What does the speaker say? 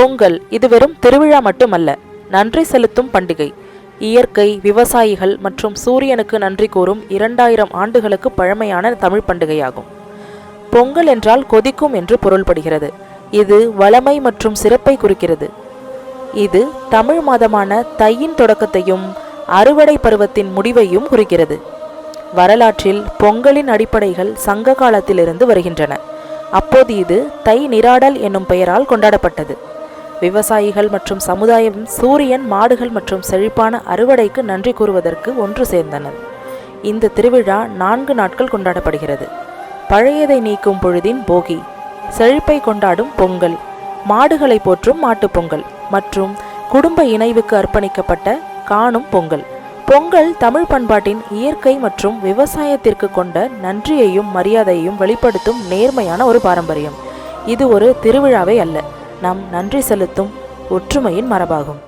பொங்கல் இது வெறும் திருவிழா மட்டுமல்ல, நன்றி செலுத்தும் பண்டிகை. இயற்கை, விவசாயிகள் மற்றும் சூரியனுக்கு நன்றி கூறும் 2000 ஆண்டுகளுக்கு பழமையான தமிழ் பண்டிகையாகும். பொங்கல் என்றால் கொதிக்கும் என்று பொருள்படுகிறது. இது வளமை மற்றும் சிறப்பை குறிக்கிறது. இது தமிழ் மாதமான தையின் தொடக்கத்தையும் அறுவடை பருவத்தின் முடிவையும் குறிக்கிறது. வரலாற்றில் பொங்கலின் அடிப்படைகள் சங்க காலத்திலிருந்து வருகின்றன. அப்போது இது தை நீராடல் என்னும் பெயரால் கொண்டாடப்பட்டது. விவசாயிகள் மற்றும் சமுதாயம் சூரியன், மாடுகள் மற்றும் செழிப்பான அறுவடைக்கு நன்றி கூறுவதற்கு ஒன்று சேர்ந்தனர். இந்த திருவிழா 4 நாட்கள் கொண்டாடப்படுகிறது. பழையதை நீக்கும் பொழுதின் போகி, செழிப்பை கொண்டாடும் பொங்கல், மாடுகளை போற்றும் மாட்டுப் பொங்கல் மற்றும் குடும்ப இணைவுக்கு அர்ப்பணிக்கப்பட்ட காணும் பொங்கல். பொங்கல் தமிழ் பண்பாட்டின் இயற்கை மற்றும் விவசாயத்திற்கு கொண்ட நன்றியையும் மரியாதையையும் வெளிப்படுத்தும் நேர்மையான ஒரு பாரம்பரியம். இது ஒரு திருவிழாவே அல்ல, நாம் நன்றி செலுத்தும் ஒற்றுமையின் மரபாகும்.